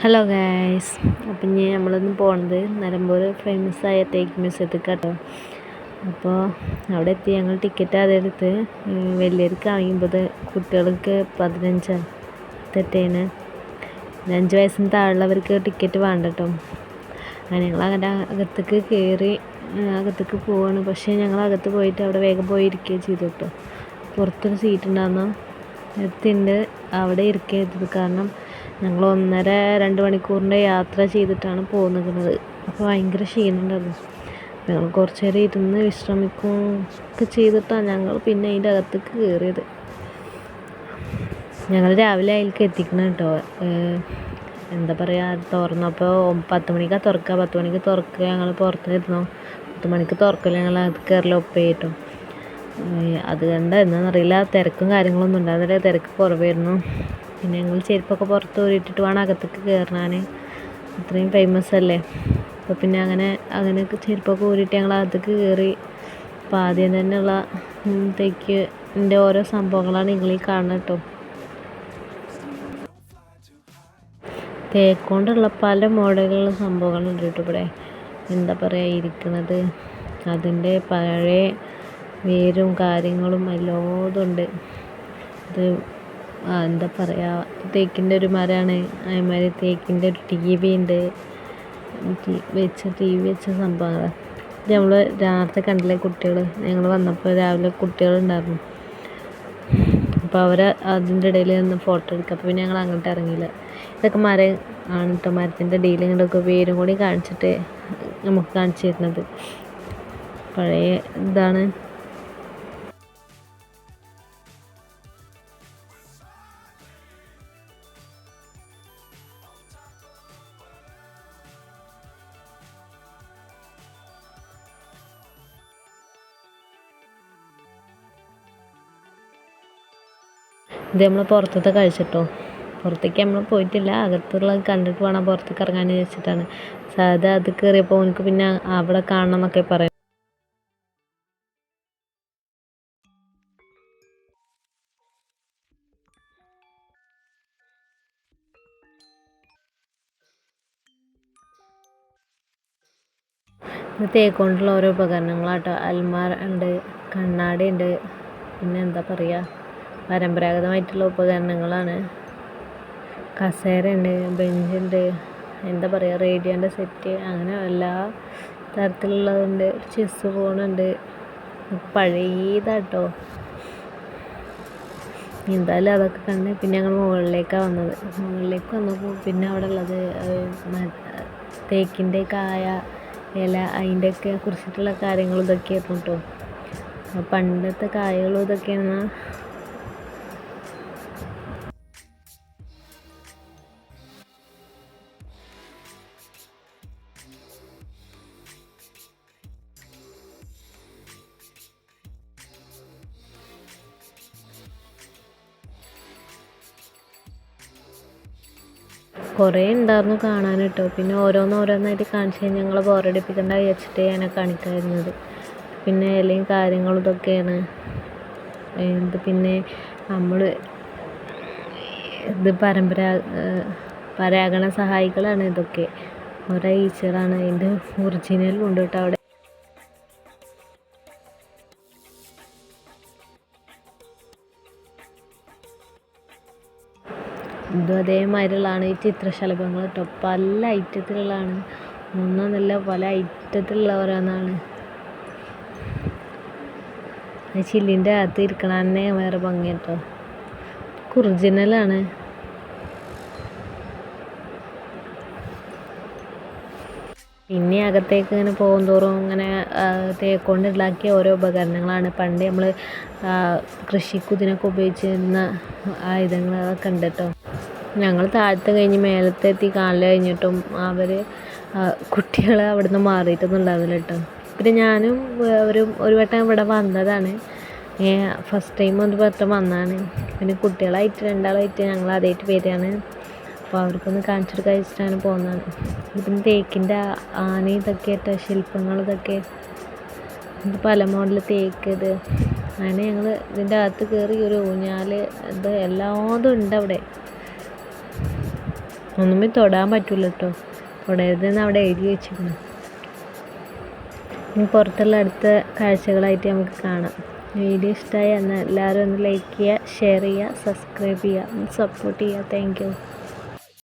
Hello guys, അപ്പം ഇനി നമ്മളിന്ന് പോകുന്നത് നിലമ്പൂർ ഫേമസ് ആയ തേക്ക് മ്യൂസിയത്തേക്ക് കേട്ടോ. അപ്പോൾ അവിടെ എത്തി ഞങ്ങൾ ടിക്കറ്റ് അതെടുത്ത് വലിയവർക്ക് 50, കുട്ടികൾക്ക് 15 തെറ്റേന് 5 വയസ്സിന് താഴെയുള്ളവർക്ക് ടിക്കറ്റ് വേണ്ട കേട്ടോ. അങ്ങനെ ഞങ്ങൾ അങ്ങനെ അകത്തേക്ക് കയറി അകത്തേക്ക് പോവാണ്. പക്ഷേ ഞങ്ങൾ അകത്ത് പോയിട്ട് അവിടെ വേഗം പോയി ഇരിക്കുകയും ചെയ്തു കേട്ടോ. പുറത്തൊരു സീറ്റ് ഉണ്ടായിരുന്നു, എടുത്തിട്ടുണ്ട് അവിടെ ഇരിക്കരുത്. കാരണം ഞങ്ങൾ 1.5-2 മണിക്കൂറിൻ്റെ യാത്ര ചെയ്തിട്ടാണ് പോകുന്നത്. അപ്പോൾ ഭയങ്കര ക്ഷീണമുണ്ടായിരുന്നു. ഞങ്ങൾ കുറച്ച് നേരം ഇരുന്ന് വിശ്രമിക്കുകയൊക്കെ ചെയ്തിട്ടാണ് ഞങ്ങൾ പിന്നെ അതിൻ്റെ അകത്തേക്ക് കയറിയത്. ഞങ്ങൾ രാവിലെ അതിലേക്ക് എത്തിക്കണം കേട്ടോ. എന്താ പറയുക, തുറന്നപ്പോൾ 10 മണിക്കാണ് തുറക്കുക. 10 മണിക്ക് തുറക്കുക, ഞങ്ങൾ പുറത്തിരുന്നു. 10 മണിക്ക് തുറക്കില്ല, ഞങ്ങൾ അത് കയറൽ ഒപ്പേയിട്ടു. അത് കണ്ട എന്താണെന്നറിയില്ല, തിരക്കും കാര്യങ്ങളൊന്നും ഉണ്ടായിരുന്നില്ല, തിരക്ക് കുറവായിരുന്നു. പിന്നെ ഞങ്ങൾ ചെരുപ്പൊക്കെ പുറത്ത് ഊരിയിട്ടിട്ട് വേണം അകത്തേക്ക് കയറാൻ, അത്രയും ഫേമസ് അല്ലേ. അപ്പോൾ പിന്നെ അങ്ങനെ ചെരുപ്പൊക്കെ ഊരിയിട്ട് ഞങ്ങൾ അകത്തേക്ക് കയറി. അപ്പോൾ ആദ്യം തന്നെയുള്ള തേക്കിൻ്റെ ഓരോ സംഭവങ്ങളാണ് നിങ്ങൾ ഈ കാണുന്നത് കേട്ടോ. തേക്കൊണ്ടുള്ള പല മോഡലുള്ള സംഭവങ്ങളുണ്ട് കേട്ടോ ഇവിടെ. എന്താ പറയുക, ഇരിക്കുന്നത് അതിൻ്റെ പഴയ വേരും കാര്യങ്ങളും എല്ലാതും ഉണ്ട്. ഇത് എന്താ പറയുക, തേക്കിൻ്റെ ഒരു മരമാണ്. അതേമാതിരി തേക്കിൻ്റെ ഒരു TV ഉണ്ട്, TV വെച്ച സംഭവങ്ങൾ. ഇത് നമ്മൾ രാത്രി കണ്ടില്ലേ, കുട്ടികൾ ഞങ്ങൾ വന്നപ്പോൾ രാവിലെ കുട്ടികളുണ്ടായിരുന്നു. അപ്പോൾ അവർ അതിൻ്റെ ഇടയിൽ നിന്ന് ഫോട്ടോ എടുക്കുക. അപ്പോൾ പിന്നെ ഞങ്ങൾ അങ്ങോട്ട് ഇറങ്ങിയില്ല. ഇതൊക്കെ മരം ആണ് കേട്ടോ. മരത്തിൻ്റെ ഇടയിൽ ഇങ്ങോട്ടൊക്കെ വേരും കൂടി കാണിച്ചിട്ട് നമുക്ക് കാണിച്ചു തരുന്നത്. പഴയ ഇതാണ്. ഇത് നമ്മൾ പുറത്തത്തെ കഴിച്ചിട്ടോ. പുറത്തേക്ക് നമ്മൾ പോയിട്ടില്ല, അകത്തുള്ളത് കണ്ടിട്ട് വേണം പുറത്തേക്ക് ഇറങ്ങാൻ വെച്ചിട്ടാണ്. സാധാ അത് കയറിയപ്പോൾ എനിക്ക് പിന്നെ അവിടെ കാണണം എന്നൊക്കെ പറയാം. ഇത് തേക്കൊണ്ടുള്ള ഓരോ ഉപകരണങ്ങളാട്ടോ. അൽമാര ഉണ്ട്, കണ്ണാടി ഉണ്ട്, പിന്നെ എന്താ പറയുക, പരമ്പരാഗതമായിട്ടുള്ള ഉപകരണങ്ങളാണ്. കസേരയുണ്ട്, ബെഞ്ചുണ്ട്, എന്താ പറയുക, റേഡിയോൻ്റെ സെറ്റ്, അങ്ങനെ എല്ലാ തരത്തിലുള്ളതുണ്ട്. ചെസ്സ് ബോർഡുണ്ട്, പഴയതാട്ടോ. എന്തായാലും അതൊക്കെ കണ്ട് പിന്നെ ഞങ്ങൾ മുകളിലേക്ക് വന്നപ്പോൾ പിന്നെ അവിടെ ഉള്ളത് തേക്കിൻ്റെ കായ, ഇല, അതിൻ്റെയൊക്കെ കുറിച്ചിട്ടുള്ള കാര്യങ്ങളും ഇതൊക്കെയായിരുന്നു കേട്ടോ. പണ്ടത്തെ കായകളും ഇതൊക്കെയാണ്. കുറേ ഉണ്ടായിരുന്നു കാണാൻ കേട്ടോ. പിന്നെ ഓരോന്നായിട്ട് കാണിച്ച് കഴിഞ്ഞാൽ ഞങ്ങൾ ബോറടിപ്പിക്കേണ്ട വിചാരിച്ചിട്ട് ഞാനെ കാണിക്കാതിരുന്നത്. പിന്നെ ഇലയും കാര്യങ്ങളും ഇതൊക്കെയാണ്. പിന്നെ നമ്മൾ ഇത് പരാഗണ സഹായികളാണ് ഇതൊക്കെ. ഓരോ ഈച്ചറാണ്, ഇതിൻ്റെ ഒറിജിനലും ഉണ്ട് കേട്ടോ അവിടെ. ഇതും അതേമാതിരിയുള്ളതാണ് ഈ ചിത്രശലഭങ്ങൾ കേട്ടോ. പല ഐറ്റത്തിലുള്ളതാണ്, ഒന്നൊന്നല്ല, പല ഐറ്റത്തിലുള്ള ഓരോന്നാണ്. ചില്ലിൻ്റെ അകത്ത് ഇരിക്കണ തന്നെ വേറെ ഭംഗി കേട്ടോ. ഒറിജിനലാണ്. പിന്നെ അകത്തേക്ക് ഇങ്ങനെ പോകും തോറും ഇങ്ങനെ തേക്കൊണ്ട് ഉണ്ടാക്കിയ ഓരോ ഉപകരണങ്ങളാണ്. പണ്ട് നമ്മൾ കൃഷിക്കും ഇതിനൊക്കെ ഉപയോഗിച്ചിരുന്ന ആയുധങ്ങൾ അതൊക്കെ ഉണ്ട് കേട്ടോ. ഞങ്ങൾ താഴത്ത് കഴിഞ്ഞ് മേലത്തെത്തി കാണൽ കഴിഞ്ഞിട്ടും അവർ കുട്ടികൾ അവിടെ നിന്ന് മാറിയിട്ടൊന്നും ഉണ്ടാവില്ല കേട്ടോ. പിന്നെ ഞാനും ഒരു വട്ടം ഇവിടെ വന്നതാണ്, ഫസ്റ്റ് ടൈം ഒരു വട്ടം വന്നതാണ്. പിന്നെ കുട്ടികളായിട്ട് 2 ഞങ്ങൾ ആദ്യമായിട്ട് വരികയാണ്. അപ്പോൾ അവർക്കൊന്ന് കാണിച്ചെടുക്കാൻ വെച്ചിട്ടാണ് പോകുന്നതാണ്. പിന്നെ തേക്കിൻ്റെ ആന ഇതൊക്കെ കേട്ടോ, ശില്പങ്ങൾ ഇതൊക്കെ. ഇത് പല മോഡൽ തേക്ക്. ഇത് അങ്ങനെ ഞങ്ങൾ ഇതിൻ്റെ അകത്ത് കയറി ഒരു ഊഞ്ഞാൽ, ഇത് എല്ലാതും ഉണ്ട് അവിടെ. ഒന്നുമേ തൊടാൻ പറ്റില്ല കേട്ടോ, തൊടരുതെന്ന് അവിടെ എഴുതി വെച്ചിരുന്നു. ഇനി പുറത്തുള്ള അടുത്ത കാഴ്ചകളായിട്ട് നമുക്ക് കാണാം. വീഡിയോ ഇഷ്ടമായി എന്നാൽ എല്ലാവരും ഒന്ന് ലൈക്ക് ചെയ്യുക, ഷെയർ ചെയ്യുക, സബ്സ്ക്രൈബ് ചെയ്യുക, സപ്പോർട്ട് ചെയ്യുക. Thank you.